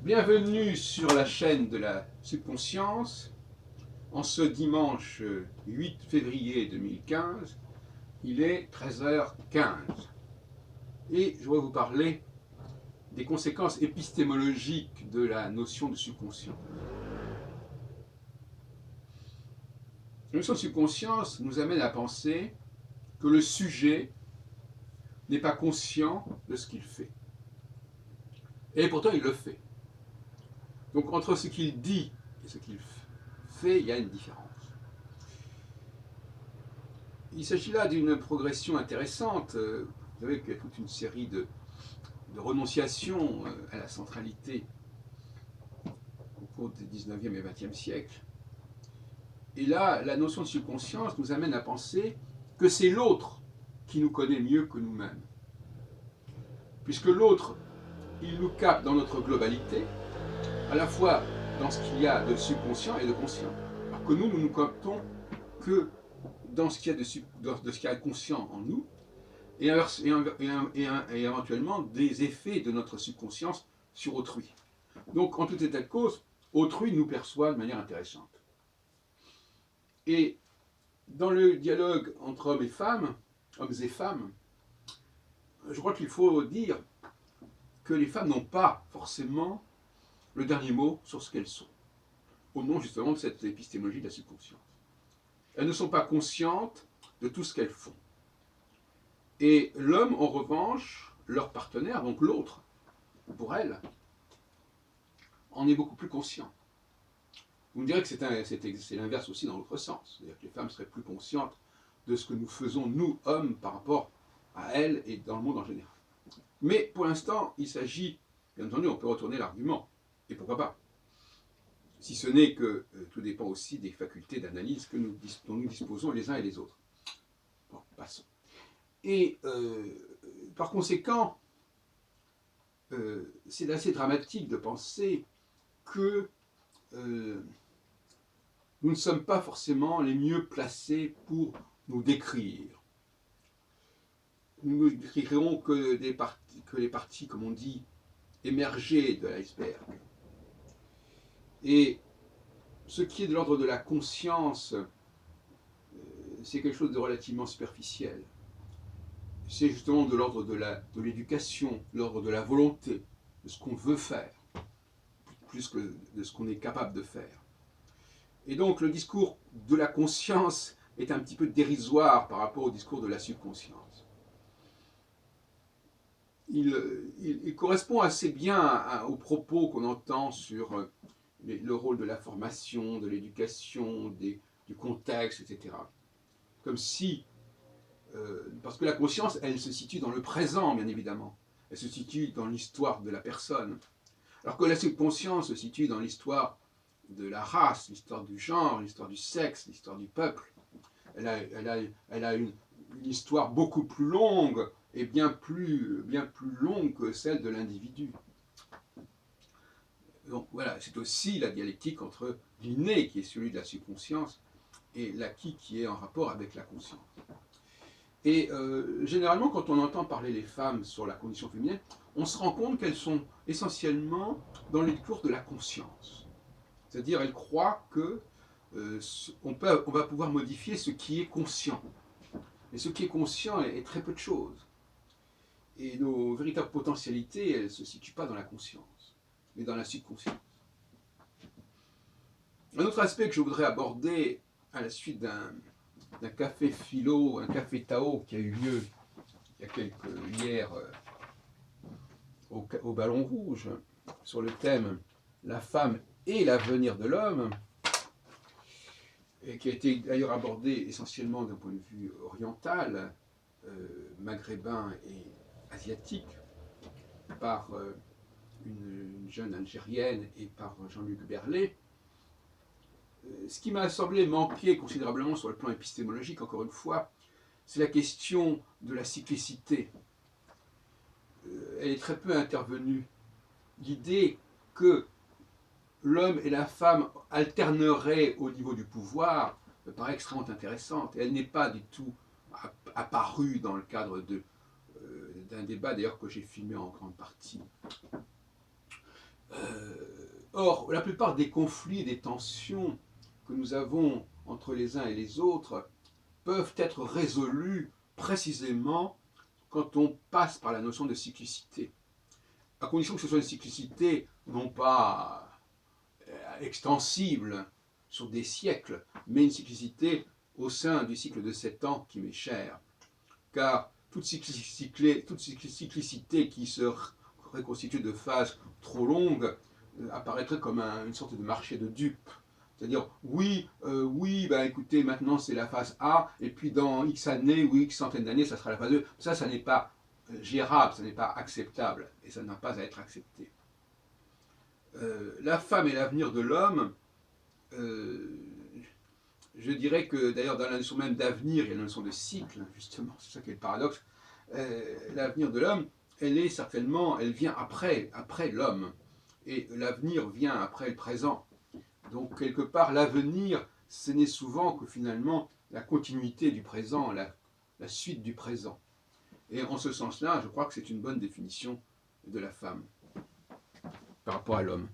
Bienvenue sur la chaîne de la subconscience. En ce dimanche 8 février 2015, il est 13h15. Et je vais vous parler des conséquences épistémologiques de la notion de subconscient. La notion de subconscience nous amène à penser que le sujet n'est pas conscient de ce qu'il fait. Et pourtant, il le fait. Donc, entre ce qu'il dit et ce qu'il fait, il y a une différence. Il s'agit là d'une progression intéressante. Vous savez qu'il y a toute une série de renonciations à la centralité au cours des 19e et 20e siècles. Et là, la notion de subconscience nous amène à penser que c'est l'autre qui nous connaît mieux que nous-mêmes. Puisque l'autre, il nous capte dans notre globalité, à la fois dans ce qu'il y a de subconscient et de conscient. Alors que nous nous captons que dans ce qu'il y a de conscient en nous, et éventuellement des effets de notre subconscience sur autrui. Donc, en tout état de cause, autrui nous perçoit de manière intéressante. Et dans le dialogue entre hommes et femmes, je crois qu'il faut dire que les femmes n'ont pas forcément le dernier mot sur ce qu'elles sont, au nom justement de cette épistémologie de la subconscience. Elles ne sont pas conscientes de tout ce qu'elles font. Et l'homme, en revanche, leur partenaire, donc l'autre, pour elle, en est beaucoup plus conscient. Vous me direz que c'est l'inverse aussi dans l'autre sens. C'est-à-dire que les femmes seraient plus conscientes de ce que nous faisons, nous, hommes, par rapport à elles et dans le monde en général. Mais pour l'instant, il s'agit, bien entendu, on peut retourner l'argument, et pourquoi pas. Si ce n'est que tout dépend aussi des facultés d'analyse dont nous disposons les uns et les autres. Bon, passons. Et par conséquent, c'est assez dramatique de penser que nous ne sommes pas forcément les mieux placés pour nous décrire. Nous ne décrirons que les parties, comme on dit, émergées de l'iceberg. Et ce qui est de l'ordre de la conscience, c'est quelque chose de relativement superficiel. C'est justement de l'ordre de l'éducation, de l'ordre de la volonté, de ce qu'on veut faire, plus que de ce qu'on est capable de faire. Et donc le discours de la conscience est un petit peu dérisoire par rapport au discours de la subconscience. Il correspond assez bien aux propos qu'on entend sur le rôle de la formation, de l'éducation, du contexte, etc. Comme si, parce que la conscience, elle se situe dans le présent, bien évidemment. Elle se situe dans l'histoire de la personne. Alors que la subconscience se situe dans l'histoire de la race, l'histoire du genre, l'histoire du sexe, l'histoire du peuple. Elle a une histoire beaucoup plus longue et bien plus longue que celle de l'individu. Donc voilà, c'est aussi la dialectique entre l'inné qui est celui de la subconscience et l'acquis qui est en rapport avec la conscience. Et généralement, quand on entend parler les femmes sur la condition féminine, on se rend compte qu'elles sont essentiellement dans les cours de la conscience. C'est-à-dire, elles croient que on va pouvoir modifier ce qui est conscient. Mais ce qui est conscient est très peu de choses. Et nos véritables potentialités, elles ne se situent pas dans la conscience, mais dans la subconscience. Un autre aspect que je voudrais aborder à la suite d'un café philo, un café Tao qui a eu lieu hier au Ballon Rouge, sur le thème « La femme et l'avenir de l'homme », et qui a été d'ailleurs abordé essentiellement d'un point de vue oriental, maghrébin et asiatique, par une jeune Algérienne et par Jean-Luc Berlet. Ce qui m'a semblé manquer considérablement sur le plan épistémologique, encore une fois, c'est la question de la cyclicité. Elle est très peu intervenue. L'idée que l'homme et la femme alterneraient au niveau du pouvoir me paraît extrêmement intéressante. Et elle n'est pas du tout apparue dans le cadre d'un débat, d'ailleurs, que j'ai filmé en grande partie. Or, la plupart des conflits et des tensions que nous avons entre les uns et les autres peuvent être résolus précisément quand on passe par la notion de cyclicité. À condition que ce soit une cyclicité non pas extensible sur des siècles, mais une cyclicité au sein du cycle de 7 ans qui m'est cher. Car toute cyclicité qui se reconstitue de phases trop longues apparaîtrait comme une sorte de marché de dupes. C'est-à-dire, oui, bah écoutez, maintenant c'est la phase A, et puis dans X années ou X centaines d'années, ça sera la phase 2. Ça n'est pas gérable, ça n'est pas acceptable, et ça n'a pas à être accepté. La femme et l'avenir de l'homme, euh, je dirais que d'ailleurs dans la notion même d'avenir, il y a la notion de cycle, justement, c'est ça qui est le paradoxe. L'avenir de l'homme, elle vient après l'homme. Et l'avenir vient après le présent. Donc quelque part, l'avenir, ce n'est souvent que finalement la continuité du présent, la suite du présent. Et en ce sens-là, je crois que c'est une bonne définition de la femme par rapport à l'homme.